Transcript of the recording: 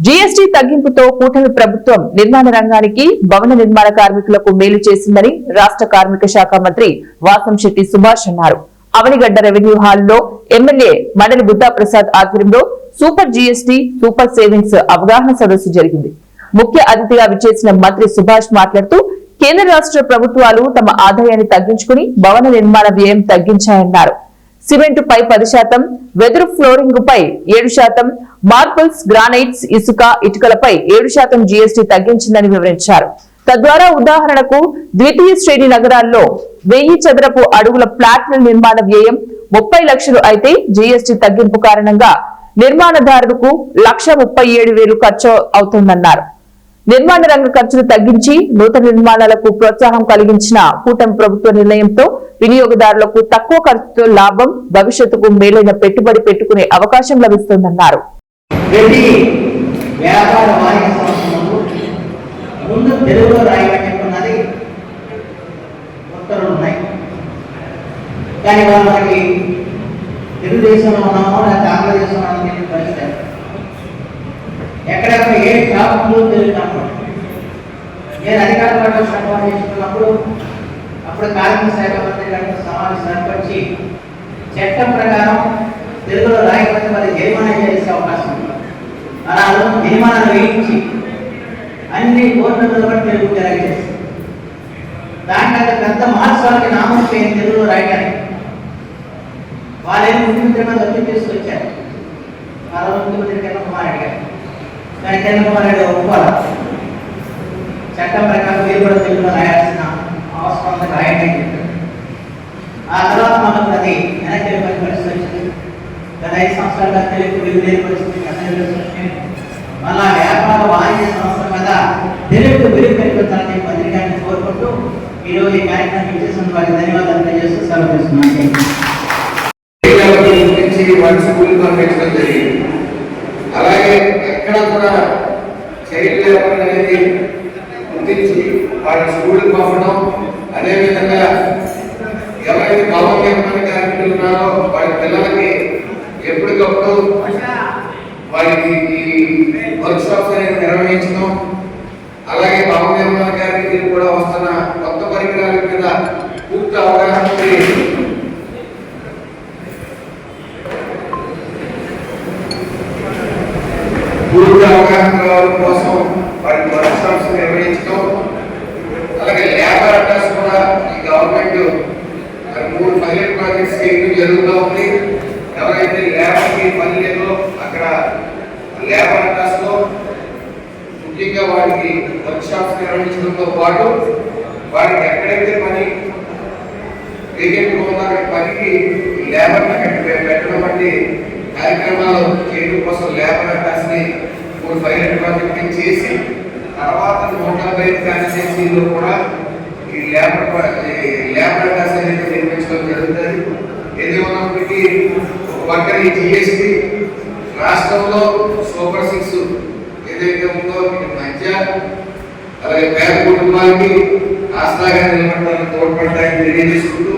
GST తగ్గింపుతో కూటమి ప్రభుత్వం నిర్మాణ రంగానికి, భవన నిర్మాణ కార్మికులకు మేలు చేసిందని రాష్ట్ర కార్మిక శాఖ మంత్రి వాసంశెట్టి సుభాష్ అన్నారు. అవనిగడ్డ రెవెన్యూ హాల్లో ఎమ్మెల్యే మండలి బుద్ధా ప్రసాద్ ఆధ్వర్యంలో సూపర్ జీఎస్టీ, సూపర్ సేవింగ్స్ అవగాహన సదస్సు జరిగింది. ముఖ్య అతిథిగా విచ్చేసిన మంత్రి సుభాష్ మాట్లాడుతూ కేంద్ర రాష్ట్ర ప్రభుత్వాలు తమ ఆదాయాన్ని తగ్గించుకుని భవన నిర్మాణ వ్యయం తగ్గించాయన్నారు. సిమెంట్ పై 10%, వెదురు ఫ్లోరింగ్ పై 7%, మార్బుల్స్, గ్రానైట్స్, ఇసుక, ఇటుకలపై 7% జీఎస్టీ తగ్గించిందని వివరించారు. తద్వారా ఉదాహరణకు ద్వితీయ శ్రేణి నగరాల్లో 1000 చదరపు అడుగుల ఫ్లాట్ల నిర్మాణ వ్యయం 30 లక్షలు అయితే జీఎస్టీ తగ్గింపు కారణంగా నిర్మాణదారులకు 1,37,000 ఖర్చు అవుతుందన్నారు. నిర్మాణ రంగ ఖర్చులు తగ్గించి నూతన నిర్మాణాలకు ప్రోత్సాహం కలిగించిన కూటమి ప్రభుత్వ నిర్ణయంతో వినియోగదారులకు తక్కువ ఖర్చుతో లాభం, భవిష్యత్తుకు మేలైన పెట్టుబడి పెట్టుకునే అవకాశం లభిస్తుందన్నారు. ఎక్కడెక్కడ ఏ షాపులు తిరుగుతున్నప్పుడు నేను అధికార పట్ల సంపాదన చేసుకున్నప్పుడు అప్పుడు కార్మిక శాఖ మంత్రి గారితో సమావేశం ఏర్పరిచి చట్టం ప్రకారం తెలుగులో రాయకపోతే మరి జరిమానా చేసే అవకాశం ఉంది. అలా జరిమానాలు వేయించి అన్ని కోర్టులలో బట్టి తెలుగు తెలియజేసి దాంట్లో పెద్ద మహోత్సవానికి నామోషం తెలుగులో రాయడానికి వాళ్ళేమో ముఖ్యమంత్రి మీద వచ్చి తీసుకొచ్చారు. ఆ రోజు ముఖ్యమంత్రి కిరణ్ కుమార్ రెడ్డి గారు కిరణ్ కుమార్ రెడ్డి ఒప్పుకోవాలి. చట్టం ప్రకారం మీరు కూడా తెలుగులో రాయాల్సిన అవసరం రాయండి అని చెప్పారు. ఆ తర్వాత మనకు అది వెనక్కి వెళ్ళిపోయిన పరిస్థితి వచ్చింది. గత 5 సంవత్సరాలుగా తెలుగు విలువలేని పరిస్థితి మళ్ళా వ్యాపార వాణిజ్య సంస్థ మీద తెలుగు విలువ కల్పించాలని పత్రికని కోరుకుంటూ ఈరోజు ఈ కార్యక్రమం ఇచ్చేసిన వారికి ధన్యవాదాలు తెలియజేస్తూ సెలవు చేస్తున్నాను. అలాగే ఎక్కడ కూడా చైల్డ్ లేబర్ అనేది గుర్తించి వాళ్ళ స్కూల్కి పంపడం, అదేవిధంగా ఎవరైతే భవన నిర్మాణ కార్మికులు ఉన్నారో వాళ్ళ పిల్లలకి ఎప్పటికప్పుడు వారికి ఈ వర్క్ షాప్స్ అనేది నిర్వహించడం, అలాగే భవన నిర్మాణ కార్మికులు కూడా వస్తున్న కొత్త పరికరాల మీద పూర్తి అవగాహన పూర్తి అవగాహన కోసం వారి వర్క్ షాప్స్ నిర్వహించడం, అలాగే లేబర్ అడ్రస్ కూడా ఈ గవర్నమెంట్ 3 పైలట్ ప్రాజెక్ట్స్ చేయడం జరుగుతూ ఉంది. ఎవరైతే లేబర్కి పని లేదో అక్కడ లేబర్ అడ్రస్ లో ముఖ్యంగా వారికి వర్క్ షాప్స్ నిర్వహించడంతో పాటు వారికి ఎక్కడైతే పని వేకెంట్ ఉందో అక్కడ పనికి లేబర్ పెట్టడం వంటి కార్యక్రమాలు చేయడం కోసం లేబర్ అడ్రస్ ని 3 పైలట్ ప్రాజెక్ట్ చేసి తర్వాత 145 కాన్స్టిట్యూన్సీలో కూడా ఈ లేబర్ అడ్రస్ అనేది నిర్మించడం జరుగుతుంది. ఏది ఉన్నప్పటికీ పక్కన ఈ జిఎస్టీ రాష్ట్రంలో సూపర్ 6 ఏదైతే ఉందో మధ్య అలాగే పేద కుటుంబాలకి ఆస్థాగా నిలబడడానికి తోడ్పడతాయని తెలియజేసుకుంటూ